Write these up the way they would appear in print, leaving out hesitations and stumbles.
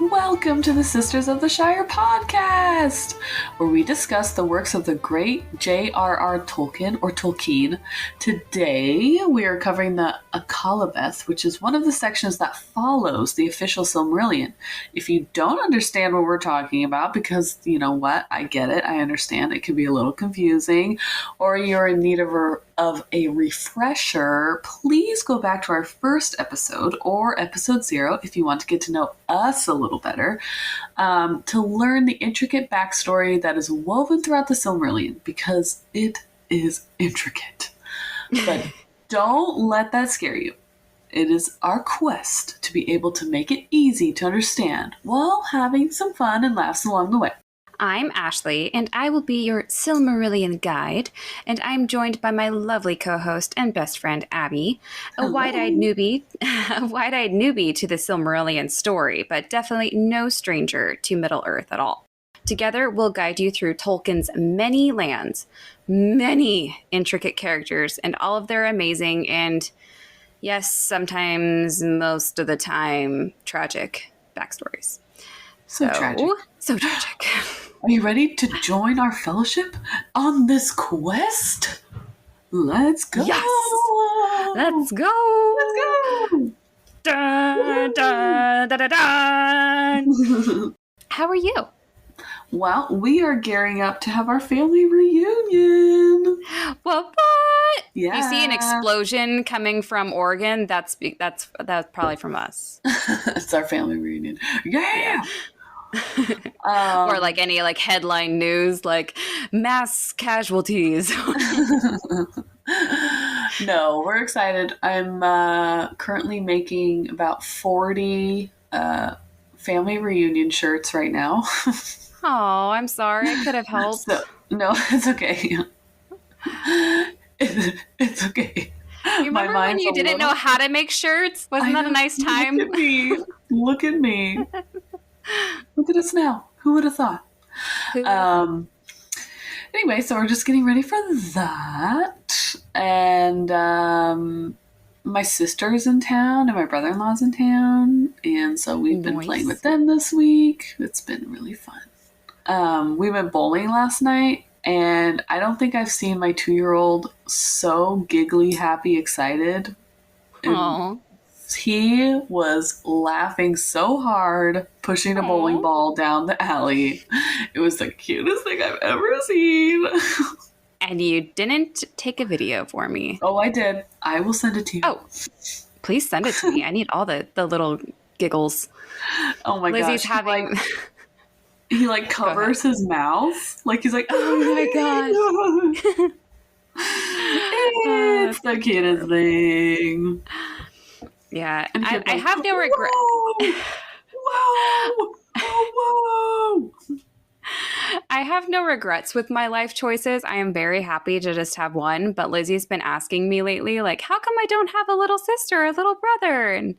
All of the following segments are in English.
Welcome to the Sisters of the Shire Podcast, where we discuss the works of the great J.R.R. Tolkien, or Tolkien. Today, we are covering the Akallabeth, which is one of the sections that follows the official Silmarillion. If you don't understand what we're talking about, because, you know what, I get it, I understand, it can be a little confusing, or you're in need of a refresher, please go back to our first episode, or episode 0, if you want to get to know us a little better, to learn the intricate backstory that is woven throughout the Silmarillion, because it is intricate. But don't let that scare you. It is our quest to be able to make it easy to understand while having some fun and laughs along the way. I'm Ashley, and I will be your Silmarillion guide, and I'm joined by my lovely co-host and best friend, Abby, a wide-eyed newbie to the Silmarillion story, but definitely no stranger to Middle-earth at all. Together, we'll guide you through Tolkien's many lands, many intricate characters, and all of their amazing and, yes, sometimes, most of the time, tragic backstories. So tragic. So tragic. Are you ready to join our fellowship on this quest? Let's go. Yes. Let's go. Let's go. Dun, dun, dun, dun, dun. How are you? Well, we are gearing up to have our family reunion. What? Yeah. You see an explosion coming from Oregon? That's probably from us. It's our family reunion. Yeah. Or like any like headline news, like mass casualties. No, we're excited. I'm currently making about 40 family reunion shirts right now. Oh, I'm sorry. I could have helped. No, it's okay. It's okay. You remember when you didn't know how to make shirts? Wasn't that a nice time? Look at me. Look at me. Look at us now. Who would have thought? Anyway, so we're just getting ready for that. And my sister's in town and my brother-in-law's in town. And so we've been playing with them this week. It's been really fun. We went bowling last night. And I don't think I've seen my 2-year-old so giggly, happy, excited. Aww. He was laughing so hard, pushing a bowling ball down the alley. It was the cutest thing I've ever seen. And you didn't take a video for me. Oh, I did. I will send it to you. Oh, please send it to me. I need all the little giggles. Oh my Lizzie's gosh. having... He like covers his mouth. Like he's like, oh my gosh. It's the cutest thing. Yeah. I have no regret. Whoa! Whoa! I have no regrets with my life choices. I am very happy to just have one. But Lizzie's been asking me lately, like, how come I don't have a little sister or a little brother? And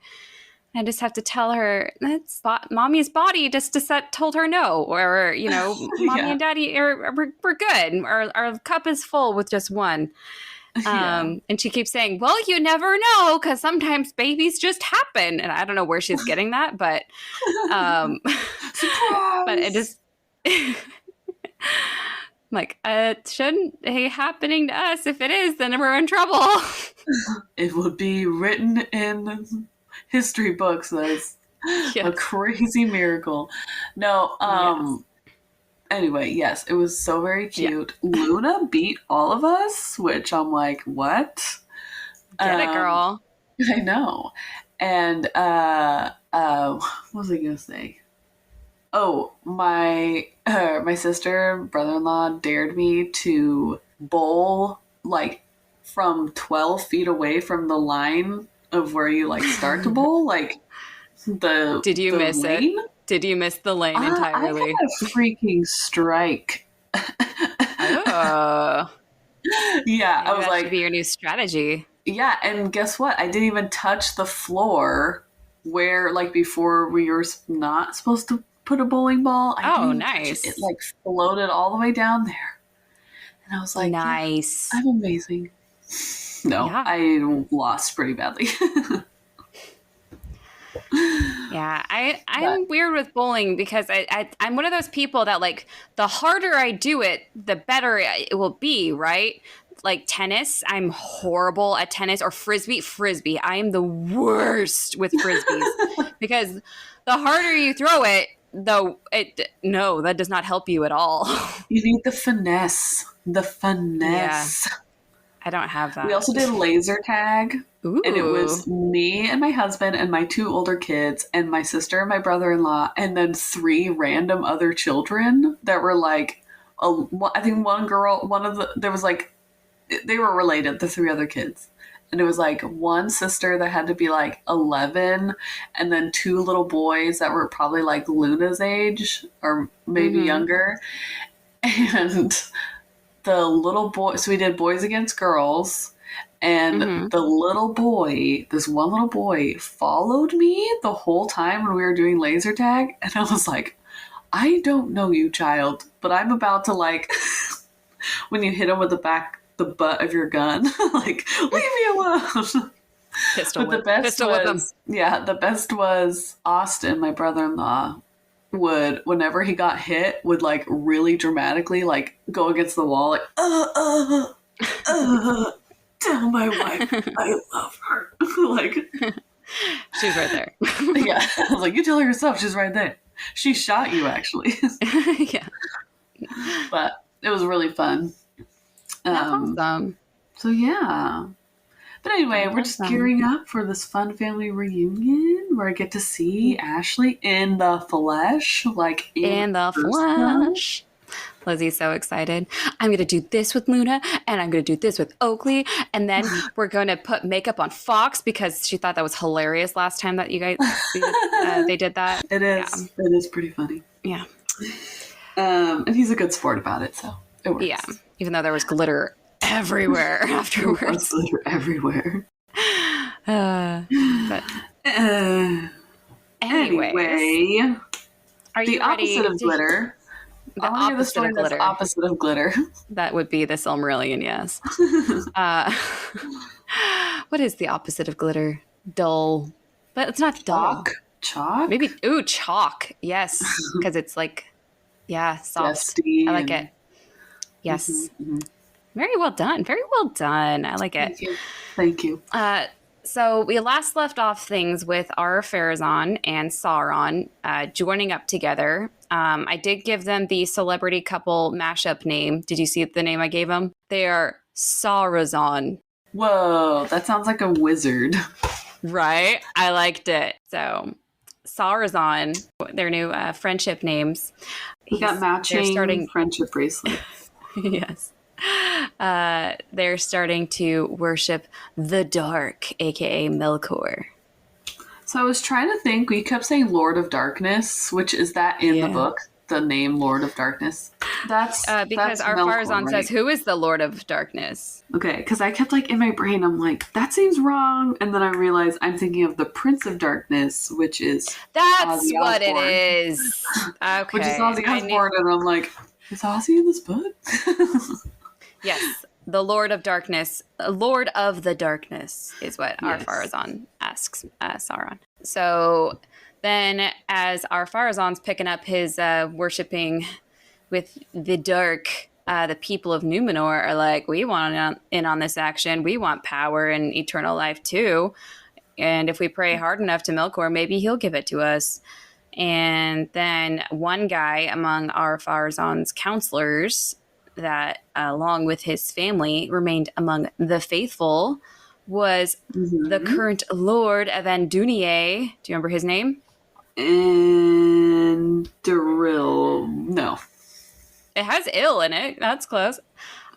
I just have to tell her that's mommy's body just told her no, or you know, mommy and daddy we're good. Our cup is full with just one. And she keeps saying, "Well, you never know, because sometimes babies just happen." And I don't know where she's getting that, but but it just like it shouldn't be happening to us. If it is, then we're in trouble. It would be written in history books as a crazy miracle. No, Anyway, yes, it was so very cute. Yeah. Luna beat all of us, which I'm like, what? Get it, girl. I know. And what was I gonna say? Oh, my sister, brother-in-law dared me to bowl like from 12 feet away from the line of where you like start to bowl, like Did you miss lane? it? Did you miss the lane entirely? I had a freaking strike. Oh. Yeah, Maybe I was that like, should be your new strategy. Yeah, and guess what? I didn't even touch the floor where, like, before we were not supposed to put a bowling ball. Nice. It like floated all the way down there. And I was like, nice. Yeah, I'm amazing. No, yeah. I lost pretty badly. Yeah, But I'm weird with bowling because I'm one of those people that like the harder I do it, the better it will be, right? Like tennis, I'm horrible at tennis or frisbee. Frisbee, I am the worst with frisbees because the harder you throw it, though it no, that does not help you at all. you need the finesse. The Yeah, finesse. I don't have We that. also did laser tag, and it Ooh. was me and my husband and my two older kids and my sister and my brother-in-law, and then three random other children that were like, I think one girl, there was like, they were related, the three other kids. And it was like one sister that had to be like 11, and then two little boys that were probably like Luna's age or maybe Mm-hmm. younger. And the little boy, so we did boys against girls, and Mm-hmm. the little boy, this one little boy, followed me the whole time when we were doing laser tag, and I was like, I don't know you, child, but I'm about to like when you hit him with the butt of your gun, like leave me alone. Pistol But the whip. best Pistol whip them. was, yeah, the best was Austin, my brother-in-law, would, whenever he got hit, would like really dramatically like go against the wall, like tell my wife I love her. Like, She's right there. yeah, I was like, you tell her yourself, she's right there. She shot you actually. Yeah, But it was really fun. that's awesome. So yeah. But anyway, we're just Awesome. gearing up for this fun family reunion where I get to see Ashley in the flesh, like In the person. flesh. Lizzie's so excited. I'm going to do this with Luna, and I'm going to do this with Oakley, and then we're going to put makeup on Fox because she thought that was hilarious last time that you guys they did that. It is. It is pretty funny. Yeah. And he's a good sport about it, so it works. Yeah. Even though there was glitter everywhere afterwards. Glitter everywhere. But Anyway, are the you ready? opposite of glitter. The I want to hear the opposite story of that's glitter. opposite of glitter. That would be the Silmarillion, yes. What is the opposite of glitter? Dull. But it's not dull. Chalk? Maybe, ooh, chalk. Yes. Because it's like, yeah, soft. Dusty I like and- it. Yes. Mhm. Very well done. Very well done. I like it. Thank you. So we last left off things with Saur-azon and Sauron joining up together. I did give them the celebrity couple mashup name. Did you see the name I gave them? They are Saur-azon. Whoa, that sounds like a wizard. Right? I liked it. So Saur-azon, their new friendship names. We got matching friendship bracelets. Yes. They're starting to worship the dark, aka Melkor. So I was trying to think, we kept saying Lord of Darkness, which is that in the book? The name Lord of Darkness? That's because that's Saur-azon Melkor, says, right? who is the Lord of Darkness? Okay, because I kept like in my brain, I'm like, that seems wrong. And then I realized I'm thinking of the Prince of Darkness, which is That's Ozzy what Osbourne. it is. Okay. Which is Ozzy Osbourne, and I'm like, is Ozzy in this book? Yes, the Lord of Darkness, Lord of the Darkness is what Yes. Saur-azon asks Sauron. So then as Saur-azon's picking up his worshipping with the dark, the people of Numenor are like, we want in on this action. We want power and eternal life too. And if we pray hard enough to Melkor, maybe he'll give it to us. And then one guy among Saur-azon's counselors that, along with his family, remained among the faithful was the current Lord of Andunier. Do you remember his name? And Daryl. No. It has ill in it. That's close.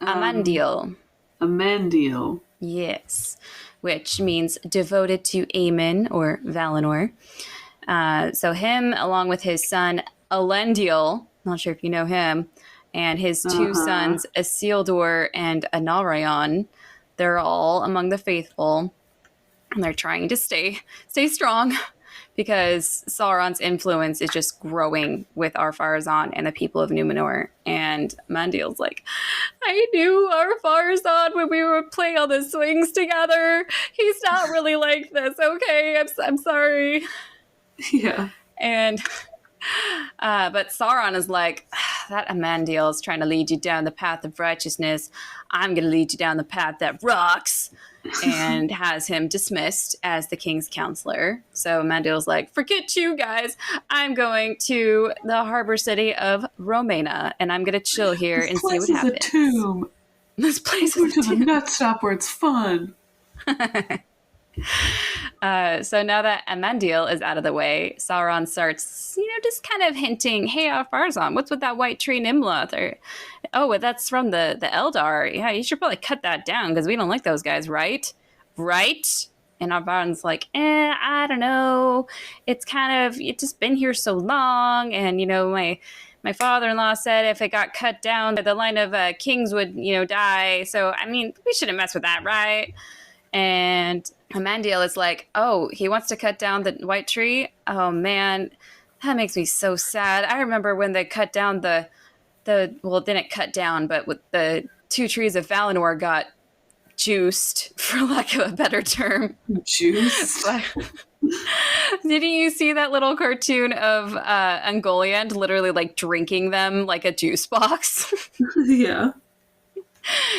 Amandil. Amandil. Yes. Which means devoted to Aemon or Valinor. So him, along with his son Elendil, not sure if you know him, and his two sons, Isildur and Anarion, they're all among the faithful. And they're trying to stay strong because Sauron's influence is just growing with Saur-azon and the people of Numenor. And Mandil's like, I knew Saur-azon when we were playing all the swings together. He's not really like this. Okay, I'm sorry. Yeah. And but Sauron is like, that Amandil is trying to lead you down the path of righteousness. I'm going to lead you down the path that rocks. And has him dismissed as the king's counselor. So Amandil's like, forget you guys. I'm going to the harbor city of Romena, and I'm going to chill here and see what happens. This place is a tomb. This place is a tomb. To the nut stop where it's fun. So now that Amandil is out of the way, Sauron starts, just kind of hinting, hey, Saur-azon, what's with that white tree Nimloth? Or, oh, that's from the Eldar. Yeah, you should probably cut that down because we don't like those guys, right? Right? And Saur-azon's like, I don't know. It's just been here so long. And, my father-in-law said if it got cut down, the line of kings would, die. So, we shouldn't mess with that, right? And Amandil is like, oh, he wants to cut down the white tree? Oh, man, that makes me so sad. I remember when they cut down it didn't cut down, but with the 2 trees of Valinor got juiced, for lack of a better term. Juiced? Didn't you see that little cartoon of Ungoliant literally like drinking them like a juice box? Yeah.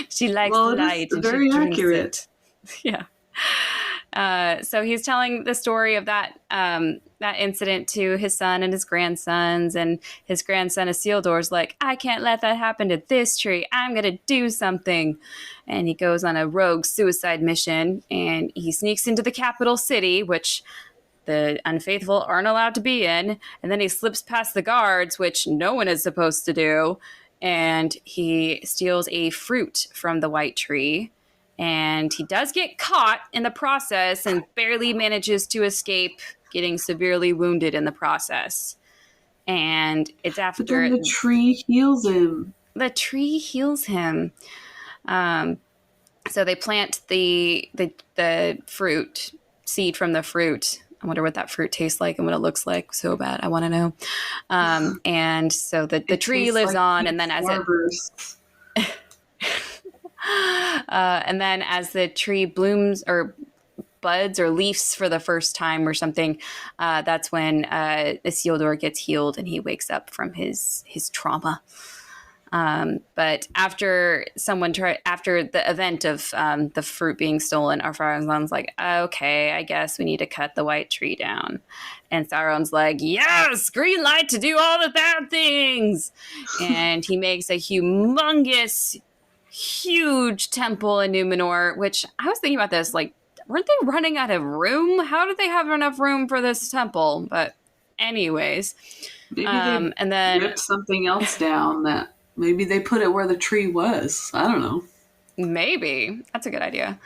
She likes the light. It's very accurate. Yeah. So he's telling the story of that incident to his son and his grandsons, and his grandson Isildur's like, I can't let that happen to this tree. I'm going to do something. And he goes on a rogue suicide mission, and he sneaks into the capital city, which the unfaithful aren't allowed to be in. And then he slips past the guards, which no one is supposed to do. And he steals a fruit from the white tree. And he does get caught in the process and barely manages to escape, getting severely wounded in the process. And it's after... But then the tree heals him. The tree heals him. So they plant the fruit, seed from the fruit. I wonder what that fruit tastes like and what it looks like. So bad. I want to know. And so the tree lives on, and then as it... and then as the tree blooms or buds or leaves for the first time or something, that's when Isildur gets healed and he wakes up from his trauma. But after the event of the fruit being stolen, Saur-azon's like, okay, I guess we need to cut the white tree down. And Sauron's like, yes, green light to do all the bad things. And he makes a huge temple in Numenor, which I was thinking about this, like, weren't they running out of room? How did they have enough room for this temple? But anyways, maybe they and then ripped something else down that maybe they put it where the tree was. I don't know. Maybe. That's a good idea.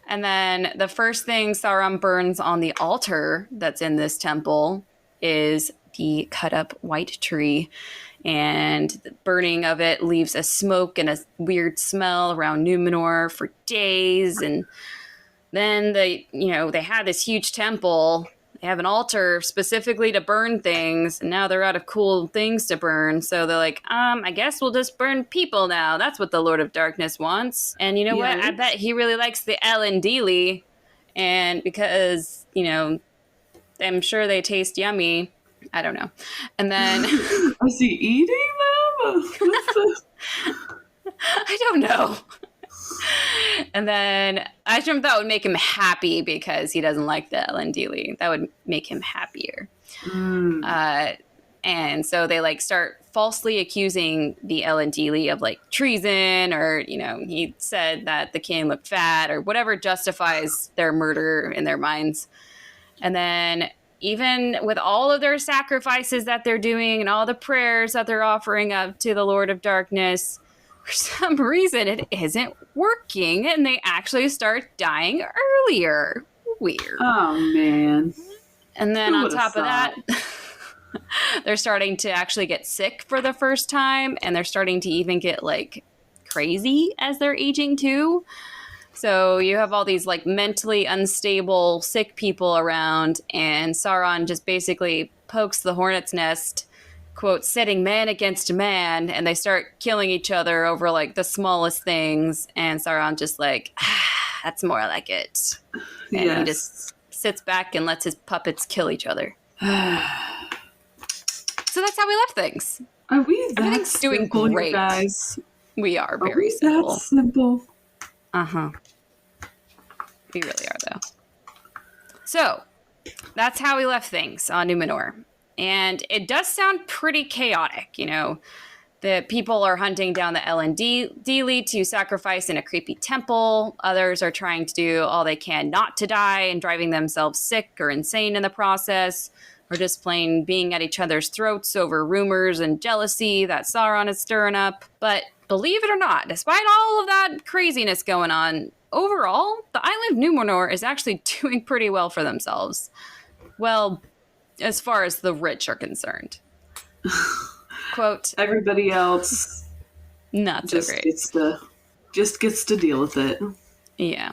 And then the first thing Sauron burns on the altar that's in this temple is the cut up white tree. And the burning of it leaves a smoke and a weird smell around Numenor for days. And then they had this huge temple. They have an altar specifically to burn things, and now they're out of cool things to burn. So they're like, I guess we'll just burn people now. That's what the Lord of Darkness wants. And you know what? I bet he really likes the Elendili. And because, I'm sure they taste yummy. I don't know. And then... Is he eating them? I don't know. And then I assume that would make him happy because he doesn't like the Elendili. That would make him happier. And so they start falsely accusing the Elendili of treason, or, he said that the king looked fat, or whatever justifies their murder in their minds. And then even with all of their sacrifices that they're doing and all the prayers that they're offering up to the Lord of Darkness, for some reason it isn't working, and they actually start dying earlier. Weird. Oh, man. And then on top of that, they're starting to actually get sick for the first time, and they're starting to even get crazy as they're aging too. So you have all these mentally unstable, sick people around, and Sauron just basically pokes the hornet's nest, quote, setting man against man, and they start killing each other over the smallest things, and Sauron just that's more like it. And he just sits back and lets his puppets kill each other. So that's how we left things. Are we that Everything's doing simple, great. you guys? We are Are very we simple. that simple? Uh-huh. We really are, though. So, that's how we left things on Numenor. And it does sound pretty chaotic, you know. The people are hunting down the Elendili to sacrifice in a creepy temple. Others are trying to do all they can not to die and driving themselves sick or insane in the process. Or just plain being at each other's throats over rumors and jealousy that Sauron is stirring up. But believe it or not, despite all of that craziness going on, overall, the island of Numenor is actually doing pretty well for themselves. Well, as far as the rich are concerned. Quote, everybody else not so great. Gets to deal with it. Yeah.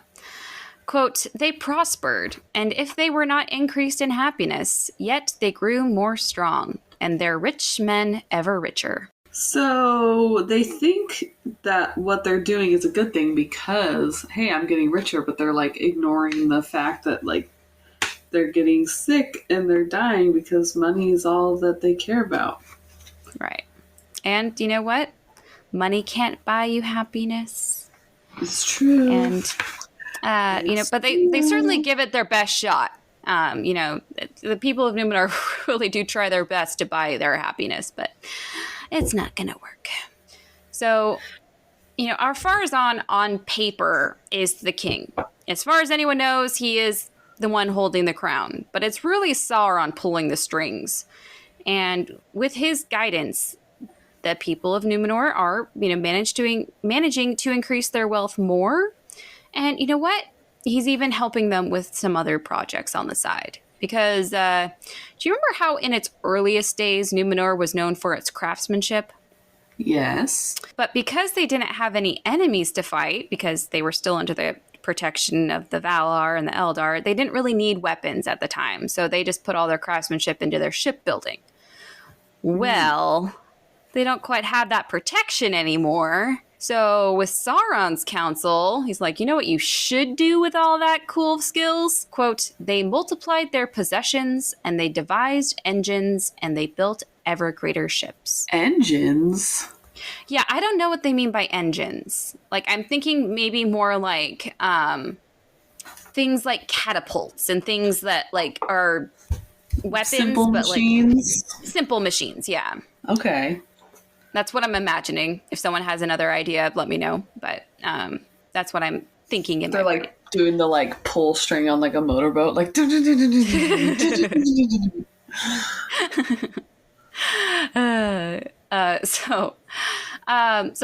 Quote, they prospered, and if they were not increased in happiness, yet they grew more strong, and their rich men ever richer. So they think that what they're doing is a good thing because, hey, I'm getting richer, but they're like ignoring the fact that like they're getting sick and they're dying because money is all that they care about. Right. And you know what? Money can't buy you happiness. It's true. And but they certainly give it their best shot. The people of Numenor really do try their best to buy their happiness, but it's not going to work. So, our Saur-azon on paper is the king. As far as anyone knows, he is the one holding the crown, but it's really Sauron pulling the strings. And with his guidance, the people of Numenor are, managing to increase their wealth more. And you know what? He's even helping them with some other projects on the side. Because do you remember how in its earliest days, Numenor was known for its craftsmanship? Yes. But because they didn't have any enemies to fight, because they were still under the protection of the Valar and the Eldar, they didn't really need weapons at the time. So they just put all their craftsmanship into their shipbuilding. Well, they don't quite have that protection anymore. So with Sauron's counsel, he's like, you know what you should do with all that cool skills? Quote, they multiplied their possessions and they devised engines and they built ever greater ships. Engines? Yeah, I don't know what they mean by engines. Like, I'm thinking maybe more like things like catapults and things that like are weapons. Simple machines? Like, simple machines, yeah. Okay. That's what I'm imagining. If someone has another idea, let me know. But that's what I'm thinking. They're like doing the like pull string on like a motorboat, like. So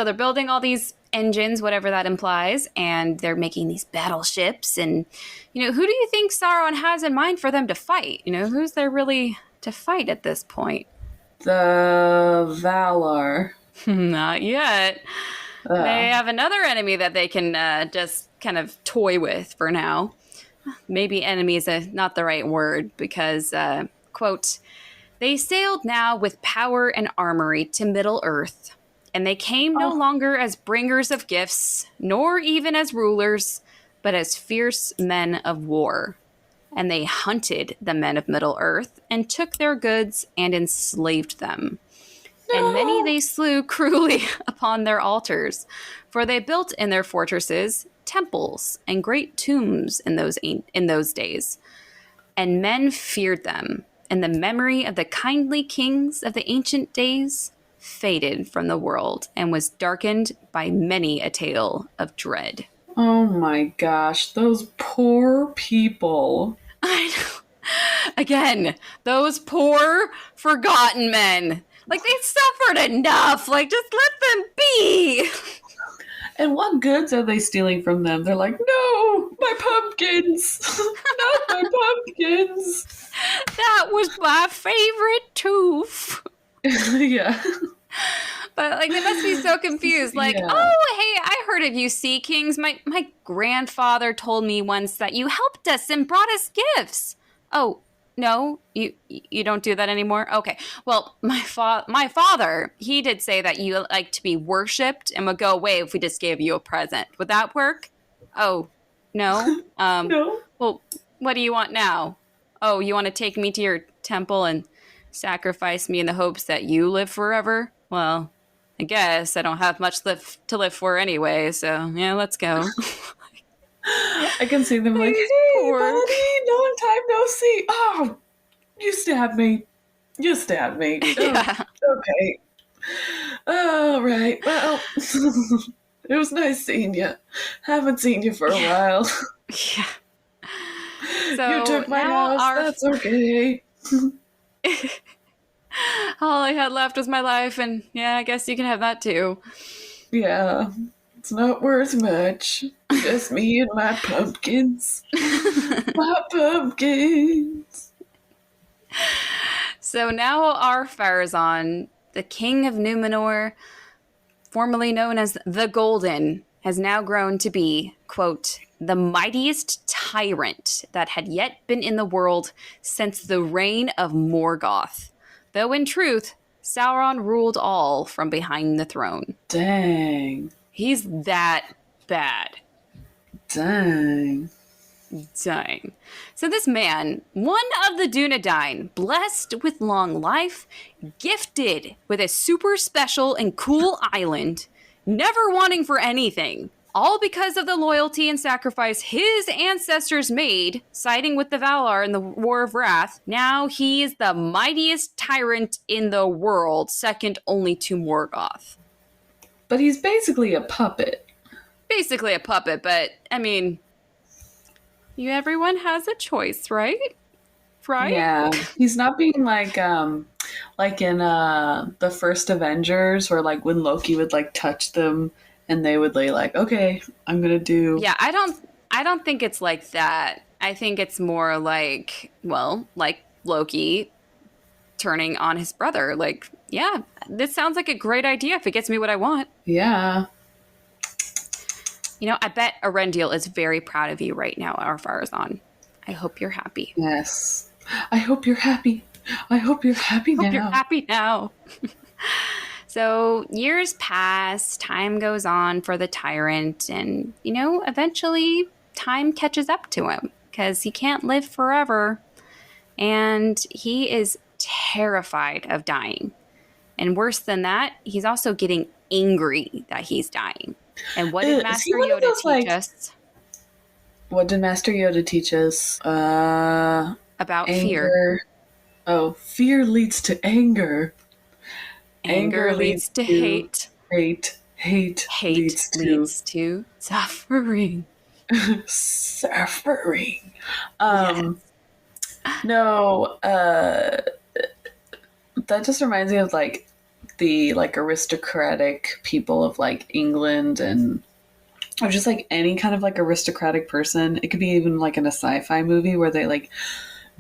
they're building all these engines, whatever that implies, and they're making these battleships. And who do you think Sauron has in mind for them to fight? Who's there really to fight at this point? The Valar. Not yet. They have another enemy that they can just kind of toy with for now. Maybe enemy is not the right word because, quote, they sailed now with power and armory to Middle-earth, and they came no longer as bringers of gifts, nor even as rulers, but as fierce men of war. And they hunted the men of Middle-earth and took their goods and enslaved them. No. And many they slew cruelly upon their altars, for they built in their fortresses temples and great tombs in those days. And men feared them, and the memory of the kindly kings of the ancient days faded from the world and was darkened by many a tale of dread. Oh my gosh, those poor people. I know. Again, those poor, forgotten men. Like, they suffered enough. Like, just let them be. And what goods are they stealing from them? They're like, no, my pumpkins. Not my pumpkins. That was my favorite tooth. Yeah. But, like, they must be so confused. Like, yeah. Oh, hey, I heard of you, Sea Kings. My grandfather told me once that you helped us and brought us gifts. Oh, no? You don't do that anymore? Okay. Well, my father, he did say that you like to be worshipped and would go away if we just gave you a present. Would that work? Oh, no? No. Well, what do you want now? Oh, you want to take me to your temple and sacrifice me in the hopes that you live forever? Well, I guess I don't have much to live for anyway, so yeah, let's go. I can see them like, hey, buddy, long time no see. Oh, you stabbed me. You stabbed me. Yeah. Oh, okay. All right. Well, it was nice seeing you. Haven't seen you for a while. Yeah. So you took my house. That's okay. All I had left was my life, and yeah, I guess you can have that too. Yeah. It's not worth much. Just me and my pumpkins. My pumpkins. So now our Saur-azon, the king of Numenor, formerly known as the Golden, has now grown to be, quote, the mightiest tyrant that had yet been in the world since the reign of Morgoth. Though in truth, Sauron ruled all from behind the throne. Dang. He's that bad. Dang. So this man, one of the Dunedain, blessed with long life, gifted with a super special and cool island, never wanting for anything, all because of the loyalty and sacrifice his ancestors made, siding with the Valar in the War of Wrath. Now he is the mightiest tyrant in the world, second only to Morgoth. But he's basically a puppet. Basically a puppet, but, I mean, everyone has a choice, right? Right? Yeah. He's not being like in the first Avengers, where like when Loki would like touch them and they would lay like, okay, I'm gonna do. Yeah, I don't think it's like that. I think it's more like, well, like Loki turning on his brother. Like, yeah, this sounds like a great idea if it gets me what I want. Yeah. I bet Elendil is very proud of you right now, our Saur-azon. I hope you're happy. Yes. I hope you're happy. I hope you're happy now. Hope you're happy now. So years pass, time goes on for the tyrant, and, eventually time catches up to him because he can't live forever. And he is terrified of dying. And worse than that, he's also getting angry that he's dying. And what did Master Yoda teach us? What did Master Yoda teach us? About anger. Fear. Oh, fear leads to anger. Anger leads to hate. Hate leads to suffering. Suffering. Yes. No, that just reminds me of like the like aristocratic people of like England, and or just like any kind of like aristocratic person. It could be even like in a sci-fi movie where they like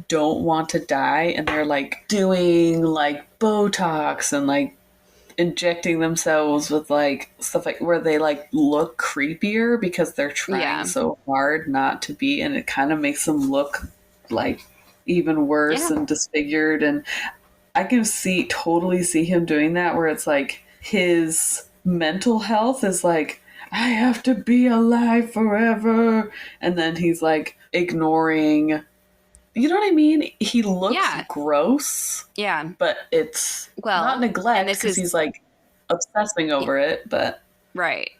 don't want to die and they're like doing like Botox and like injecting themselves with like stuff like where they like look creepier because they're trying so hard not to be, and it kind of makes them look like even worse and disfigured. And I can totally see him doing that, where it's like his mental health is like, I have to be alive forever. And then he's like ignoring, you know what I mean? He looks gross. Yeah. But it's not neglect because he's like obsessing over it. But right.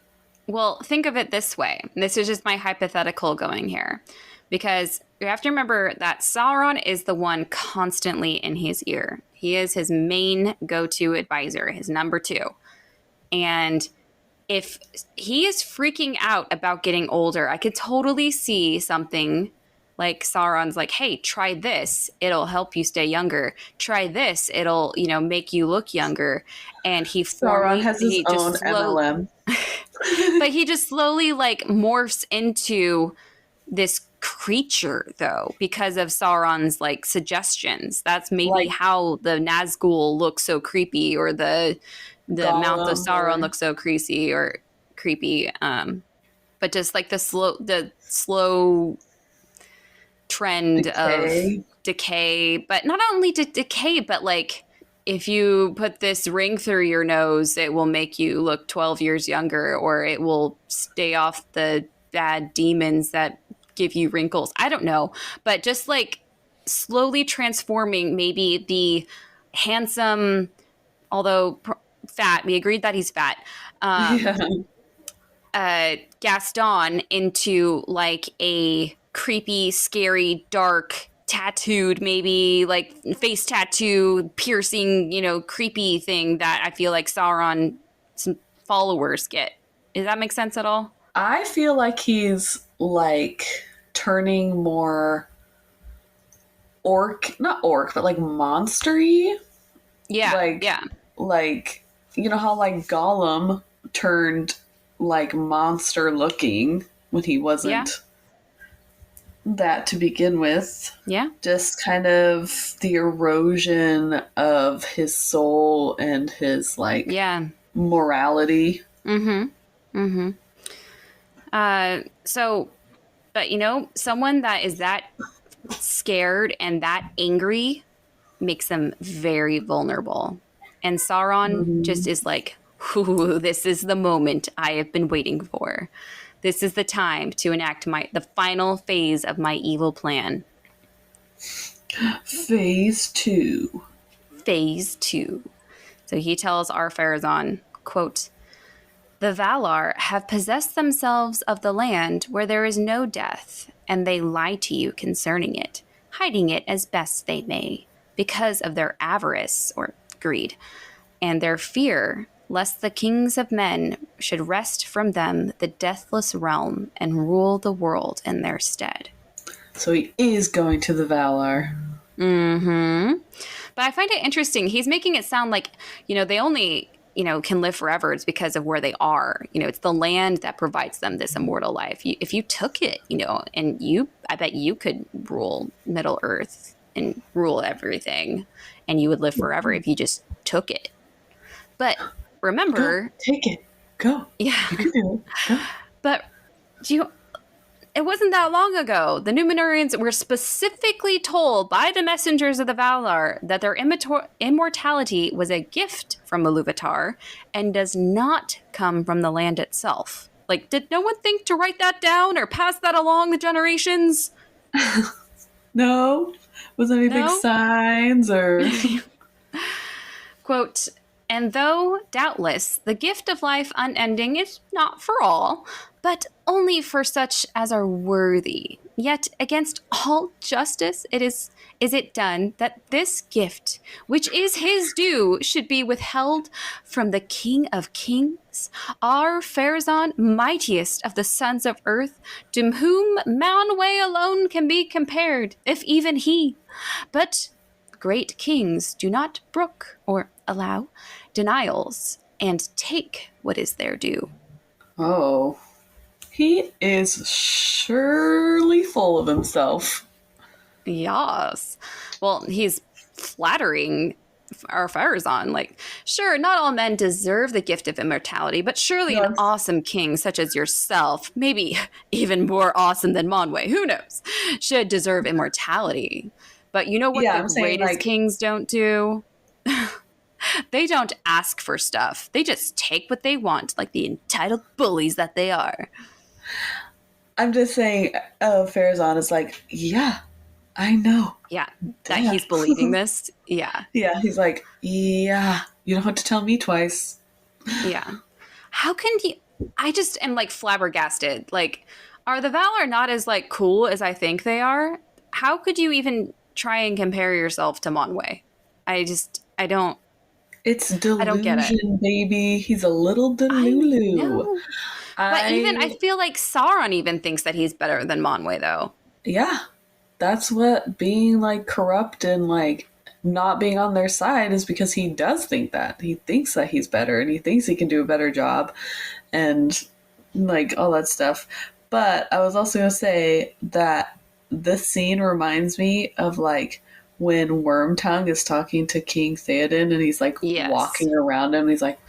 Well, think of it this way. This is just my hypothetical going here. Because you have to remember that Sauron is the one constantly in his ear. He is his main go-to advisor, his number 2. And if he is freaking out about getting older, I could totally see something like Sauron's like, hey, try this. It'll help you stay younger. Try this. It'll, make you look younger. And Sauron has his own MLM. But he just slowly like morphs into this creature, though, because of Sauron's like suggestions. That's maybe like, how the Nazgul looks so creepy, or the Mount of Sauron looks so creepy. But just like the slow trend of decay, but not only decay, but like if you put this ring through your nose, it will make you look 12 years younger, or it will stay off the bad demons that give you wrinkles. I don't know. But just like slowly transforming maybe the handsome, although fat, we agreed that he's fat, Yeah. Gaston into like a creepy, scary, dark, tattooed, maybe like face tattoo, piercing, creepy thing that I feel like Sauron's followers get. Does that make sense at all? I feel like he's like turning more not orc, but like monstery. Yeah. Like, yeah. Like, you know how like Gollum turned like monster looking when he wasn't that to begin with. Yeah. Just kind of the erosion of his soul and his like morality. So, but someone that is that scared and that angry makes them very vulnerable. And Sauron just is like, ooh, this is the moment I have been waiting for. This is the time to enact the final phase of my evil plan. Phase 2. Phase 2. So he tells Ar-Pharazôn, quote, "The Valar have possessed themselves of the land where there is no death, and they lie to you concerning it, hiding it as best they may, because of their avarice, or greed, and their fear lest the kings of men should wrest from them the deathless realm and rule the world in their stead." So he is going to the Valar. But I find it interesting. He's making it sound like, they only, can live forever. It's because of where they are. It's the land that provides them this immortal life. If you took it, and I bet you could rule Middle Earth and rule everything, and you would live forever if you just took it. But remember, go, take it, go. Yeah, you can do it. Go. But it wasn't that long ago. The Numenorians were specifically told by the messengers of the Valar that their immortality was a gift from Iluvatar and does not come from the land itself. Like, did no one think to write that down or pass that along the generations? No? Was there any big signs or... Quote, "And though, doubtless, the gift of life unending is not for all, but only for such as are worthy, yet against all justice is it done that this gift, which is his due, should be withheld from the King of Kings, Ar-Pharazôn, mightiest of the sons of earth, to whom Manwë alone can be compared, if even he. But great kings do not brook or allow denials, and take what is their due." Oh. He is surely full of himself. Yes. Well, he's flattering Ar-Pharazôn. Like, sure, not all men deserve the gift of immortality, but surely an awesome king such as yourself, maybe even more awesome than Manwë, who knows, should deserve immortality. But you know what the greatest kings don't do? They don't ask for stuff. They just take what they want, like the entitled bullies that they are. I'm just saying, Pharazôn is like, yeah, I know. Yeah, that he's believing this. Yeah. Yeah, he's like, yeah, you don't have to tell me twice. Yeah. How can he... I just am like flabbergasted. Like, are the Valar not as like cool as I think they are? How could you even try and compare yourself to Manwë? I don't... It's delusion, I don't get it. Baby. He's a little delulu. But I feel like Sauron even thinks that he's better than Manwë, though. Yeah. That's what being, like, corrupt and, like, not being on their side is, because he does think that. He thinks that he's better, and he thinks he can do a better job, and, like, all that stuff. But I was also going to say that this scene reminds me of, like, when Wormtongue is talking to King Theoden, and he's, like, walking around him, and he's like...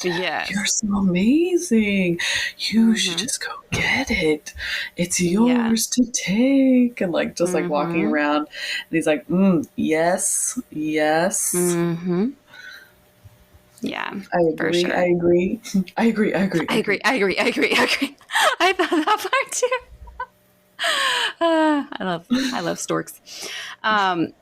Yes. You're so amazing. You should just go get it. It's yours to take. And like just like walking around. And he's like, yes. Yeah. I agree. For sure. I agree. I agree. I thought that part too. I love storks. But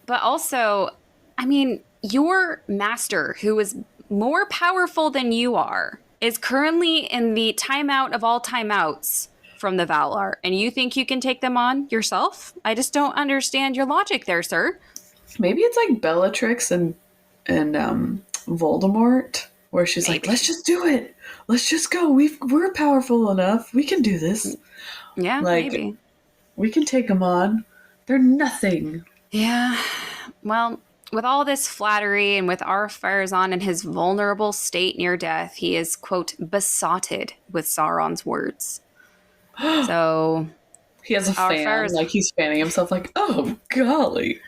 also, I mean, your master, who is more powerful than you are, is currently in the timeout of all timeouts from the Valar, and you think you can take them on yourself? I just don't understand your logic there, sir. Maybe it's like Bellatrix and Voldemort, where she's like, let's just do it. Let's just go. We're powerful enough. We can do this. Yeah, like, maybe. We can take them on. They're nothing. Yeah. Well, with all this flattery and with Ar-Pharazôn in his vulnerable state near death, he is, quote, besotted with Sauron's words. So... He has a fan, like he's fanning himself like, oh, golly.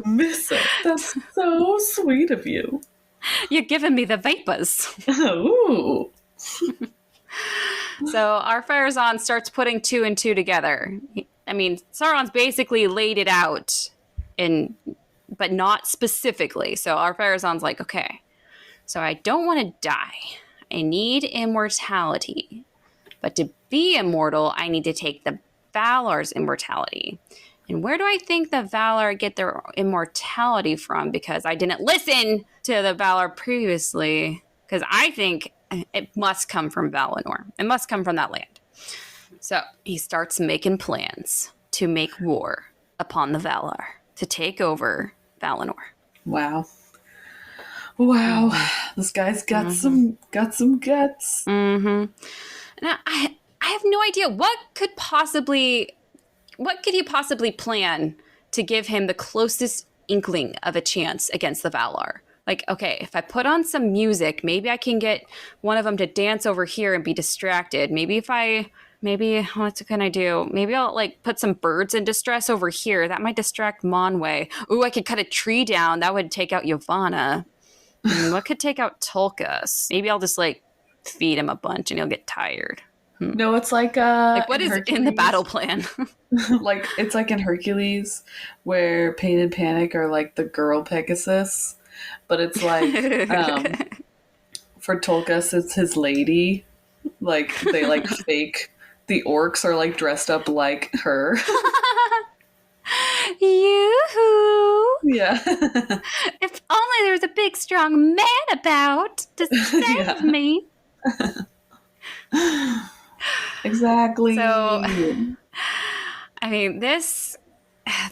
Miss it. That's so sweet of you. You're giving me the vapors. Ooh. So Ar-Pharazôn starts putting two and two together. I mean, Sauron's basically laid it out, but not specifically. So Ar-Pharazôn's like, okay, so I don't want to die. I need immortality. But to be immortal, I need to take the Valar's immortality. And where do I think the Valar get their immortality from? Because I didn't listen to the Valar previously. Because I think it must come from Valinor. It must come from that land. So he starts making plans to make war upon the Valar, to take over Valinor. Wow. This guy's got some guts. Mm-hmm. Now, I have no idea what could he possibly plan to give him the closest inkling of a chance against the Valar. Like, okay, if I put on some music, maybe I can get one of them to dance over here and be distracted. Maybe what can I do? Maybe I'll like put some birds in distress over here. That might distract Monway. Ooh, I could cut a tree down. That would take out Yavanna. What could take out Tulkas? Maybe I'll just like feed him a bunch and he'll get tired. No, it's like what is Hercules. In the battle plan? Like it's like in Hercules where Pain and Panic are like the girl Pegasus, but it's like for Tulkas it's his lady. Like they like fake the orcs are like dressed up like her. Yoo-hoo! Yeah. If only there was a big strong man about to save me. Exactly. So, I mean, the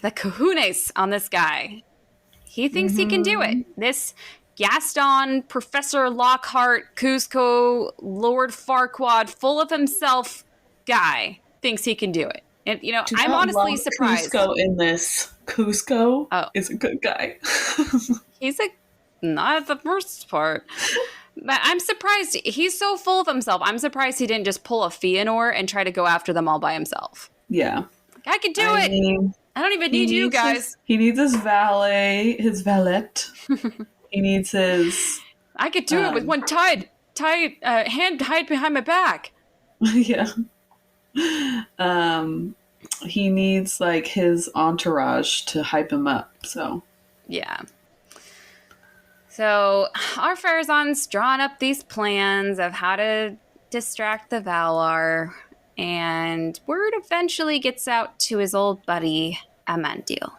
kahunas on this guy, he thinks he can do it. This Gaston, Professor Lockhart, Cusco, Lord Farquaad, full of himself guy thinks he can do it. And, you know, I'm honestly surprised. Cusco in this. Cusco is a good guy. He's not the first part. But I'm surprised. He's so full of himself. I'm surprised he didn't just pull a Fëanor and try to go after them all by himself. Yeah. I could do it. Mean, I don't even need you guys. He needs his valet. He needs his... I could do it with one hand tied behind my back. Yeah. He needs like his entourage to hype him up, so... Yeah. So Ar-Pharazôn's drawn up these plans of how to distract the Valar, and word eventually gets out to his old buddy, Amandil.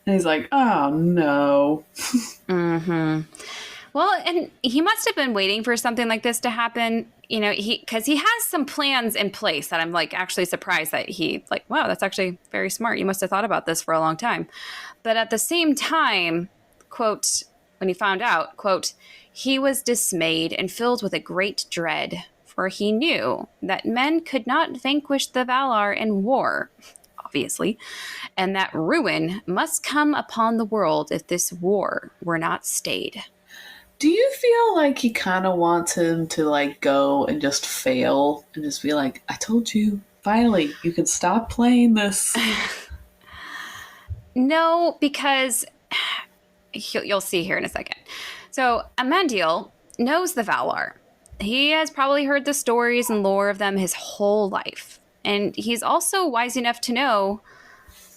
And he's like, oh, no. Mm-hmm. Well, and he must have been waiting for something like this to happen, you know, because he has some plans in place that I'm, like, actually surprised that wow, that's actually very smart. You must have thought about this for a long time. But at the same time, quote... When he found out, quote, he was dismayed and filled with a great dread, for he knew that men could not vanquish the Valar in war, obviously, and that ruin must come upon the world if this war were not stayed. Do you feel like he kind of wants him to, like, go and just fail and just be like, I told you, finally, you can stop playing this? No, because... You'll see here in a second. So Amandil knows the Valar. He has probably heard the stories and lore of them his whole life. And he's also wise enough to know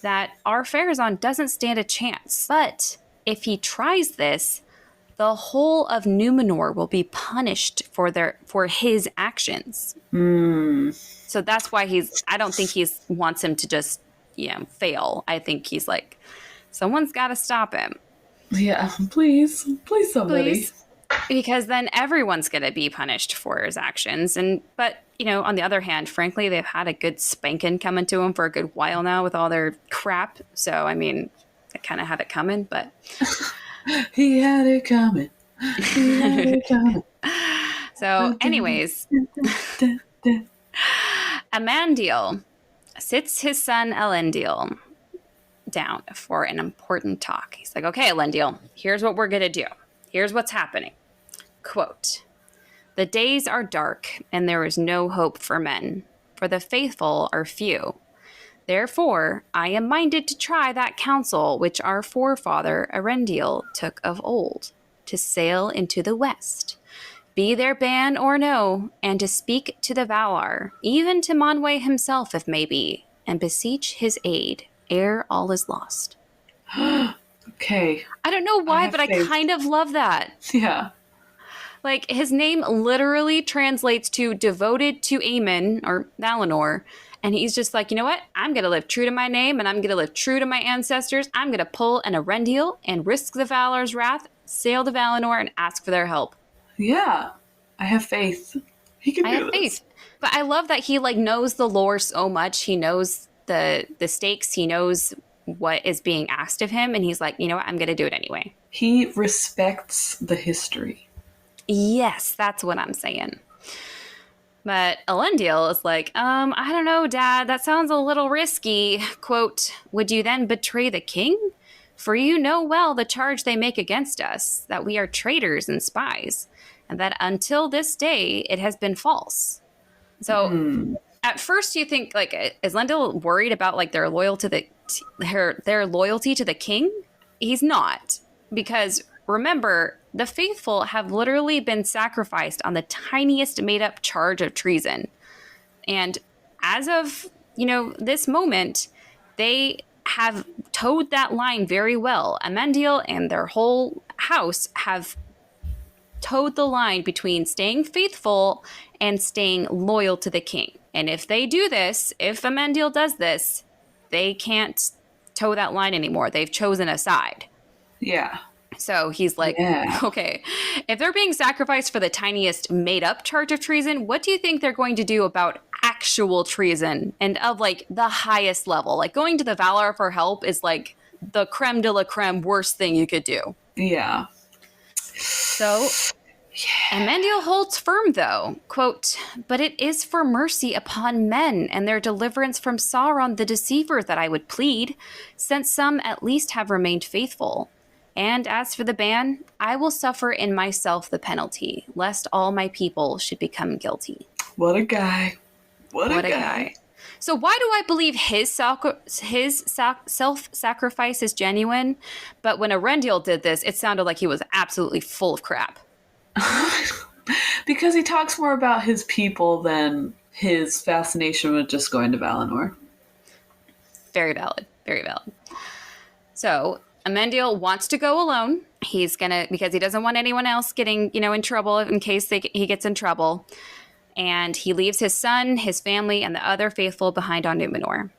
that Ar-Pharazôn doesn't stand a chance. But if he tries this, the whole of Numenor will be punished for his actions. So that's why I don't think he wants him to just, fail. I think he's like, someone's got to stop him. Yeah, please somebody. Please. Because then everyone's going to be punished for his actions. But, on the other hand, frankly, they've had a good spanking coming to him for a good while now with all their crap. So, I mean, they kind of have it coming, but... He had it coming. He had it coming. So, anyways... Amandil sits his son Elendil down for an important talk. He's like, okay, Elendil, here's what we're going to do. Here's what's happening. Quote, "The days are dark, and there is no hope for men, for the faithful are few. Therefore, I am minded to try that counsel which our forefather Elendil took of old, to sail into the west, be their ban or no, and to speak to the Valar, even to Manwë himself if may be, and beseech his aid ere all is lost." Okay. I don't know why, but I kind of love that. Yeah. Like, his name literally translates to devoted to Aemon, or Valinor, and he's just like, you know what? I'm going to live true to my name, and I'm going to live true to my ancestors. I'm going to pull an Elendil and risk the Valar's wrath, sail to Valinor, and ask for their help. Yeah. I have faith. He can do this. I have faith. But I love that he, knows the lore so much. He knows the stakes. He knows what is being asked of him, and he's like, you know what? I'm going to do it anyway. He respects the history. Yes, that's what I'm saying. But Elendil is like, I don't know, Dad, that sounds a little risky. Quote, "Would you then betray the king? For you know well the charge they make against us, that we are traitors and spies, and that until this day it has been false." So at first you think, is Elendil worried about their loyalty their loyalty to the king? He's not, because remember, the faithful have literally been sacrificed on the tiniest made-up charge of treason. And as of, this moment, they have towed that line very well. Amandil and their whole house have towed the line between staying faithful and staying loyal to the king. And if they do this, if Amandil does this, they can't toe that line anymore. They've chosen a side. Yeah. So he's like, okay, if they're being sacrificed for the tiniest made-up charge of treason, what do you think they're going to do about actual treason and of, the highest level? Going to the Valar for help is, the creme de la creme worst thing you could do. Yeah. So, Amandil holds firm, though. Quote, "But it is for mercy upon men and their deliverance from Sauron the Deceiver that I would plead, since some at least have remained faithful. And as for the ban, I will suffer in myself the penalty, lest all my people should become guilty." What a guy. What a guy. So why do I believe his self-sacrifice is genuine? But when Elendil did this, it sounded like he was absolutely full of crap. Because he talks more about his people than his fascination with just going to Valinor. Very valid. Very valid. So Amandil wants to go alone. He's because he doesn't want anyone else getting, in trouble in case he gets in trouble. And he leaves his son, his family, and the other faithful behind on Numenor.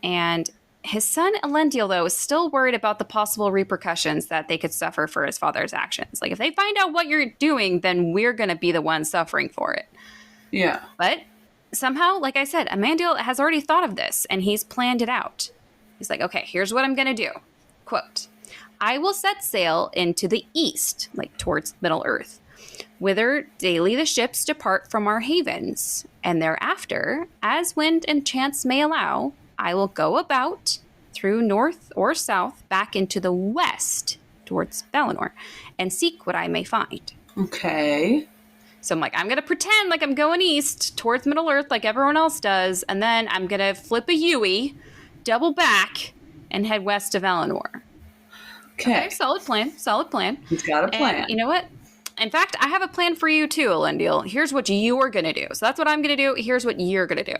And his son Elendil, though, is still worried about the possible repercussions that they could suffer for his father's actions. If they find out what you're doing, then we're going to be the ones suffering for it. Yeah. But somehow, like I said, Amandil has already thought of this, and he's planned it out. He's like, okay, here's what I'm going to do. Quote, "I will set sail into the east, towards Middle-earth, whither daily the ships depart from our havens, and thereafter, as wind and chance may allow, I will go about through north or south back into the west towards Valinor and seek what I may find." Okay. So I'm going to pretend like I'm going east towards Middle-earth like everyone else does, and then I'm going to flip a Yui, double back, and head west to Valinor. Okay. Solid plan. He's got a plan. And you know what? In fact, I have a plan for you too, Elendil. Here's what you're going to do. So that's what I'm going to do. Here's what you're going to do.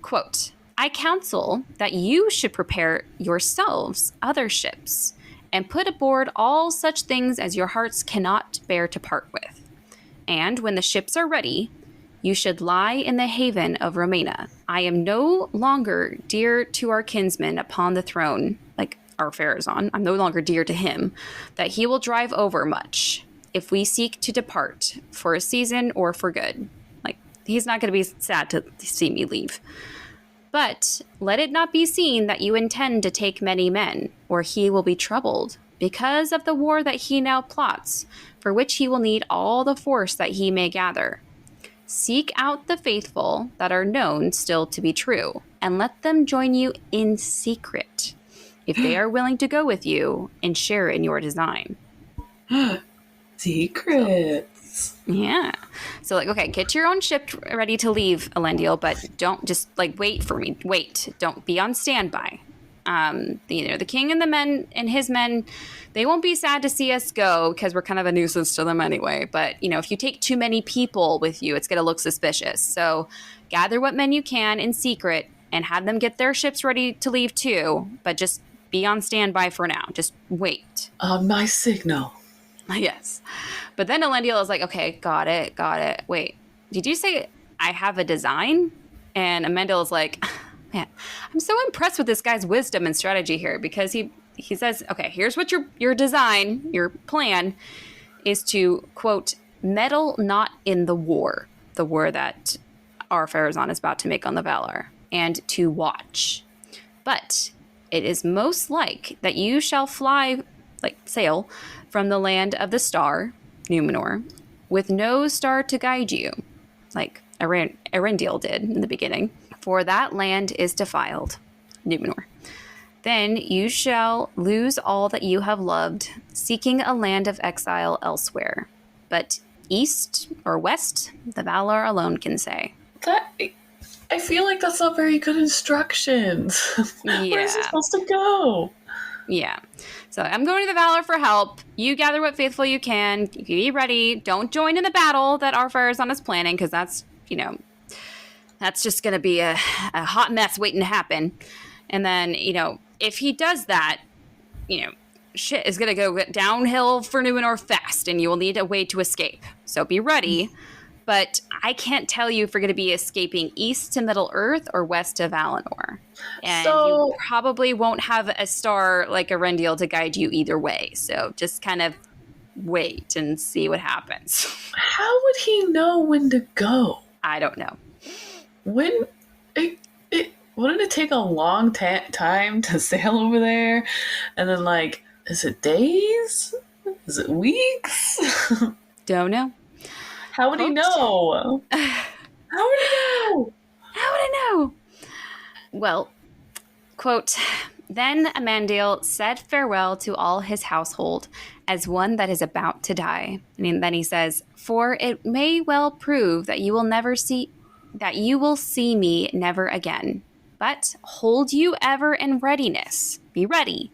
Quote, "I counsel that you should prepare yourselves other ships and put aboard all such things as your hearts cannot bear to part with. And when the ships are ready, you should lie in the haven of Romena. I am no longer dear to our kinsman upon the throne, like our Saur-azon. I'm no longer dear to him, that he will drive over much if we seek to depart for a season or for good. Like, he's not going to be sad to see me leave. But let it not be seen that you intend to take many men, or he will be troubled, because of the war that he now plots, for which he will need all the force that he may gather. Seek out the faithful that are known still to be true, and let them join you in secret, if they are willing to go with you and share in your design. Secret. Yeah. So, like, okay, get your own ship ready to leave, Elendil, but don't just, like, wait for me. Wait. Don't be on standby. The king and the men and his men, they won't be sad to see us go because we're kind of a nuisance to them anyway. But, if you take too many people with you, it's going to look suspicious. So gather what men you can in secret and have them get their ships ready to leave too. But just be on standby for now. Just wait. My signal. Yes. But then Elendil is like, okay, got it. Wait, did you say I have a design? And Amandil is like, man, I'm so impressed with this guy's wisdom and strategy here, because he says, okay, here's what your design, your plan is to, quote, meddle not in the war that our Saur-azon is about to make on the Valar, and to watch. But it is most like that you shall sail from the land of the star, Numenor, with no star to guide you, like Elendil did in the beginning, for that land is defiled, Numenor. Then you shall lose all that you have loved, seeking a land of exile elsewhere. But east or west, the Valar alone can say. I feel like that's not very good instructions. Yeah. Where is he supposed to go? Yeah. So I'm going to the Valar for help. You gather what faithful you can. You be ready. Don't join in the battle that our Saur-azon is planning, because that's, that's just going to be a hot mess waiting to happen. And then, if he does that, shit is going to go downhill for Numenor fast, and you will need a way to escape. So be ready. But I can't tell you if we're going to be escaping east to Middle Earth or west to Valinor. And you probably won't have a star like Elendil to guide you either way. So just kind of wait and see what happens. How would he know when to go? I don't know. Wouldn't it take a long time to sail over there? And then, is it days? Is it weeks? Don't know. How would he know? How would he know? Well, quote, then Amandil said farewell to all his household as one that is about to die. And then he says, for it may well prove that you will see me never again. But hold you ever in readiness. Be ready.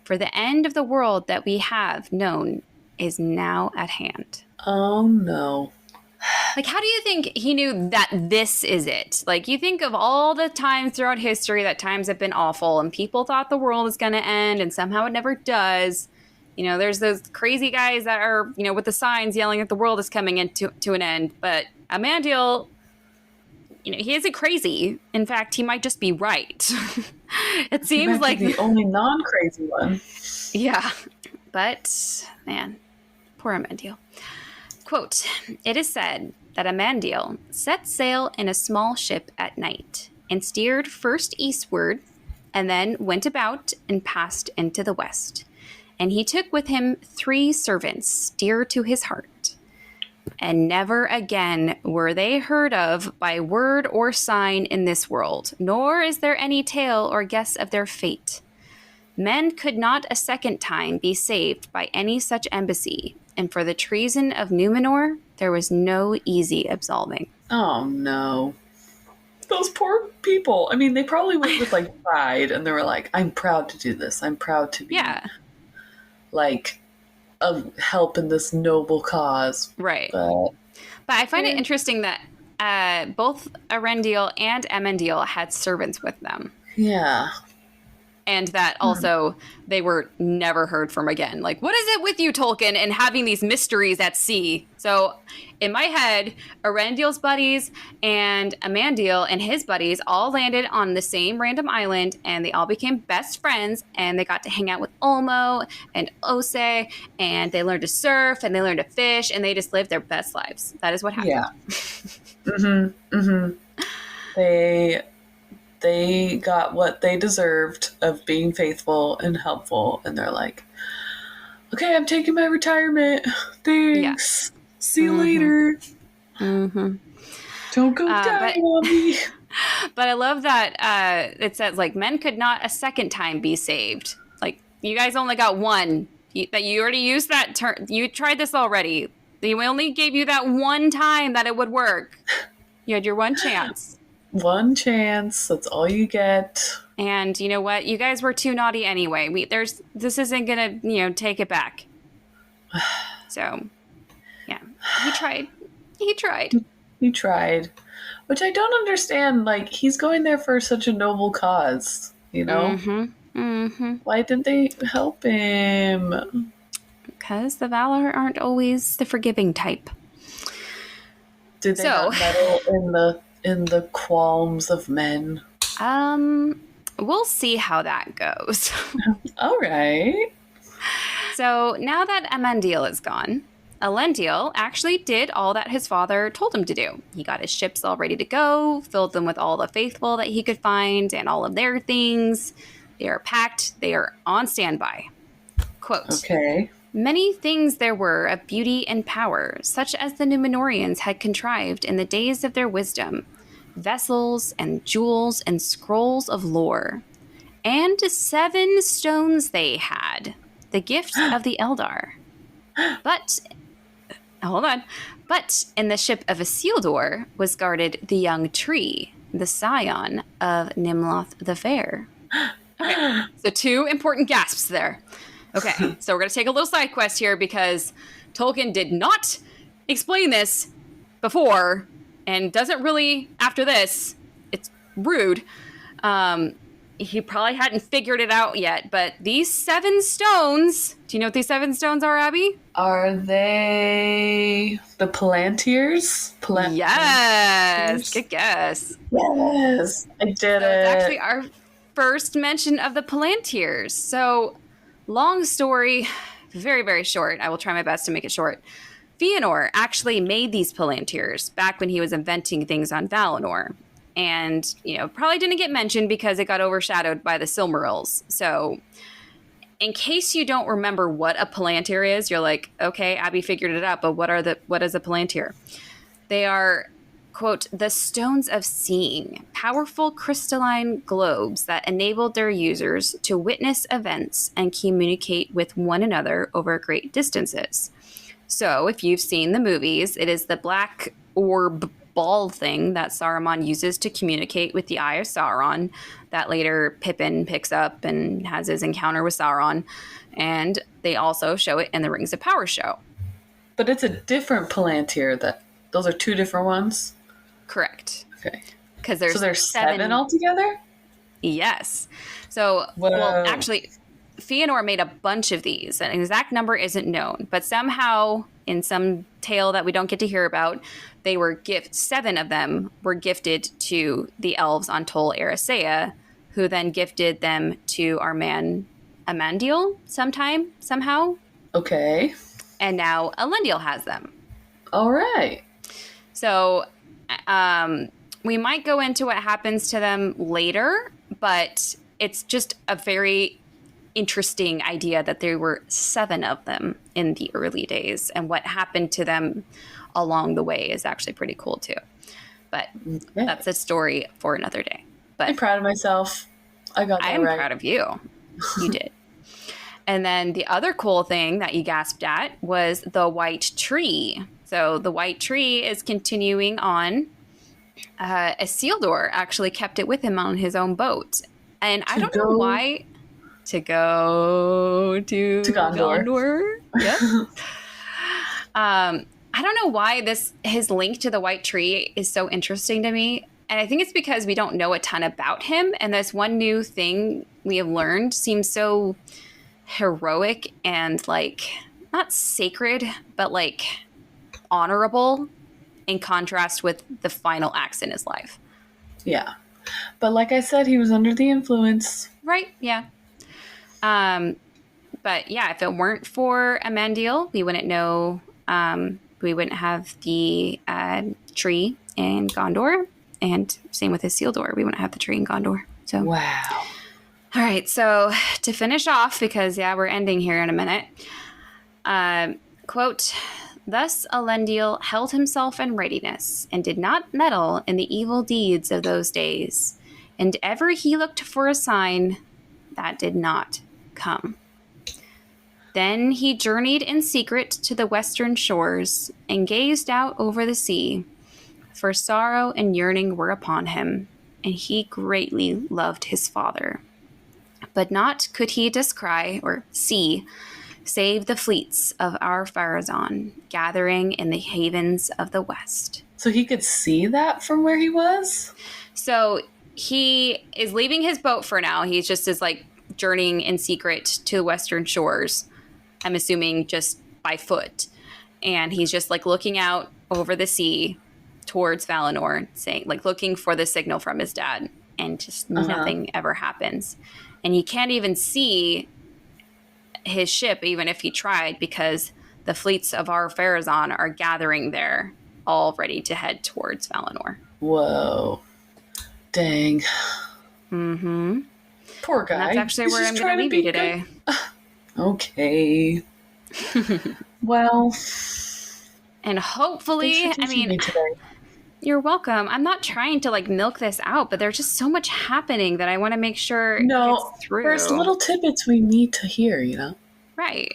For the end of the world that we have known is now at hand. Oh, no. How do you think he knew that this is it? You think of all the times throughout history that times have been awful and people thought the world was going to end and somehow it never does. There's those crazy guys that are, with the signs yelling that the world is coming to an end. But Amandil, he isn't crazy. In fact, he might just be right. It seems like the only non-crazy one. Yeah. But, man, poor Amandil. Quote, it is said that Amandil set sail in a small ship at night and steered first eastward and then went about and passed into the west. And he took with him 3 servants dear to his heart. And never again were they heard of by word or sign in this world, nor is there any tale or guess of their fate. Men could not a second time be saved by any such embassy, and for the treason of Numenor, there was no easy absolving. Oh, no. Those poor people. I mean, they probably went with, pride, and they were like, I'm proud to do this. I'm proud to be, of help in this noble cause. Right. But I find it interesting that both Elendil and Amandil had servants with them. Yeah. And that also they were never heard from again. Like, what is it with you, Tolkien, and having these mysteries at sea? So in my head, Elendil's buddies and Amandil and his buddies all landed on the same random island, and they all became best friends, and they got to hang out with Olmo and Ose, and they learned to surf, and they learned to fish, and they just lived their best lives. That is what happened. Yeah. They got what they deserved of being faithful and helpful, and they're like, okay, I'm taking my retirement. Thanks. Yeah. See you later. Don't go dying on me. But I love that it says, like, men could not a second time be saved. Like, you guys only got one. You already used that term. You tried this already. We only gave you that one time that it would work. You had your one chance. One chance. That's all you get. And you know what? You guys were too naughty anyway. This isn't gonna, take it back. So, yeah, he tried. He tried. Which I don't understand. Like, he's going there for such a noble cause, Why didn't they help him? Because the Valar aren't always the forgiving type. Did they not meddle in the qualms of men? We'll see how that goes. All right. So now that Amandil is gone, Elendil actually did all that his father told him to do. He got his ships all ready to go, filled them with all the faithful that he could find and all of their things. They are packed. They are on standby. Quote, okay. Many things there were of beauty and power, such as the Numenorians had contrived in the days of their wisdom, vessels and jewels and scrolls of lore. And 7 stones they had, the gift of the Eldar. But in the ship of Isildur was guarded the young tree, the scion of Nimloth the Fair. Okay, so 2 important gasps there. Okay, so we're going to take a little side quest here because Tolkien did not explain this before and doesn't really after this. It's rude. He probably hadn't figured it out yet, but these 7 stones, do you know what these 7 stones are, Abby? Are they the Palantirs? Yes, good guess. Yes, I did it. It's actually our first mention of the Palantirs. So, long story, very, very short. I will try my best to make it short. Fëanor actually made these Palantirs back when he was inventing things on Valinor. And, probably didn't get mentioned because it got overshadowed by the Silmarils. So, in case you don't remember what a Palantir is, you're like, okay, Abby figured it out, but what is a Palantir? They are, quote, the stones of seeing, powerful crystalline globes that enabled their users to witness events and communicate with one another over great distances. So, if you've seen the movies, it is the black orb ball thing that Saruman uses to communicate with the Eye of Sauron that later Pippin picks up and has his encounter with Sauron. And they also show it in the Rings of Power show. But it's a different Palantir. Those are 2 different ones? Correct. Okay. Because there's 7 altogether? Yes. So, well, actually, Fëanor made a bunch of these. An exact number isn't known, but somehow in some tale that we don't get to hear about, they were 7 of them were gifted to the elves on Tol Eressëa, who then gifted them to our man Amandil somehow. Okay. And now Elendil has them. All right. So we might go into what happens to them later, but it's just a very interesting idea that there were 7 of them in the early days, and what happened to them along the way is actually pretty cool too. But that's a story for another day. But I'm proud of myself. I got that right. I am proud of you. You did. And then the other cool thing that you gasped at was the white tree. So the white tree is continuing on. Isildur actually kept it with him on his own boat. And I don't know why. To go to Gondor. Yep. I don't know why his link to the white tree is so interesting to me. And I think it's because we don't know a ton about him. And this one new thing we have learned seems so heroic and like not sacred, but like honorable in contrast with the final acts in his life. Yeah. But like I said, he was under the influence. Right, yeah. But yeah, if it weren't for Amandil, we wouldn't know, we wouldn't have the tree in Gondor, and same with Isildur, we wouldn't have the tree in Gondor. So wow. All right, so to finish off, because yeah, we're ending here in a minute, quote, "Thus Elendil held himself in readiness, and did not meddle in the evil deeds of those days, and ever he looked for a sign that did not come. Then he journeyed in secret to the western shores, and gazed out over the sea, for sorrow and yearning were upon him, and he greatly loved his father. But naught could he descry or see, save the fleets of our Saur-azon, gathering in the havens of the west." So he could see that from where he was? So he is leaving his boat for now. He's just is like journeying in secret to the western shores. I'm assuming just by foot. And he's just like looking out over the sea towards Valinor, saying, like looking for the signal from his dad, and just nothing ever happens. And he can't even see his ship, even if he tried, because the fleets of our Saur-azon are gathering there, all ready to head towards Valinor. Whoa. Dang. Mm-hmm. Poor guy. And that's actually where I'm going to leave you today. Okay. Well. And hopefully, I mean, you're welcome. I'm not trying to like milk this out, but there's just so much happening that I want to make sure it gets through. There's little tidbits we need to hear, you know? Right.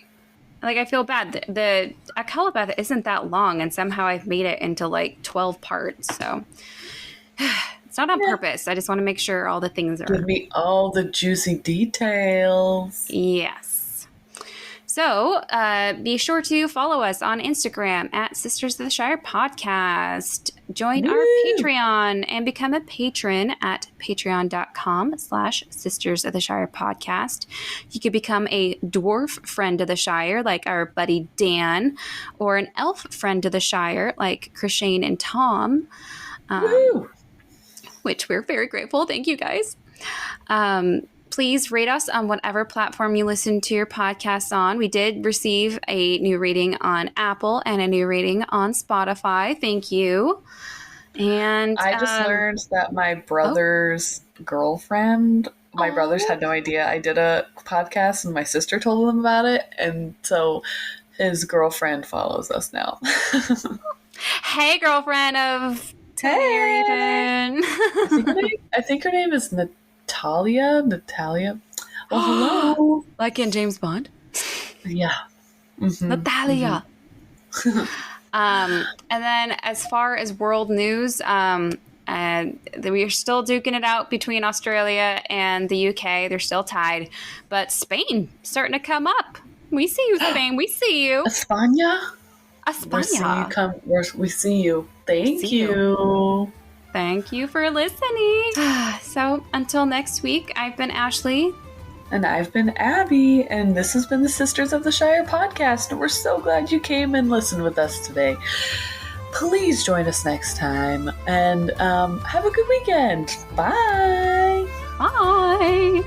Like, I feel bad. The Akallabeth isn't that long, and somehow I've made it into like 12 parts. So it's not on purpose. I just want to make sure all the things are. Give me all the juicy details. Yes. So be sure to follow us on Instagram at Sisters of the Shire Podcast. Join our Patreon and become a patron at patreon.com/Sisters of the Shire Podcast. You could become a dwarf friend of the Shire, like our buddy Dan, or an elf friend of the Shire, like Krishane and Tom, which we're very grateful. Thank you, guys. Please rate us on whatever platform you listen to your podcasts on. We did receive a new rating on Apple and a new rating on Spotify. Thank you. And I just learned that my brother's girlfriend, my brothers had no idea I did a podcast, and my sister told them about it. And so his girlfriend follows us now. Hey, girlfriend of Taryn. I think her name is Natalia. Well, hello. Like in James Bond? Yeah. Mm-hmm. Natalia. Mm-hmm. And then as far as world news, we are still duking it out between Australia and the UK. They're still tied. But Spain starting to come up. We see you, Spain. We see you. España? España. We see you. Thank you. Thank you for listening. So until next week, I've been Ashley. And I've been Abby. And this has been the Sisters of the Shire Podcast. And we're so glad you came and listened with us today. Please join us next time. And have a good weekend. Bye. Bye.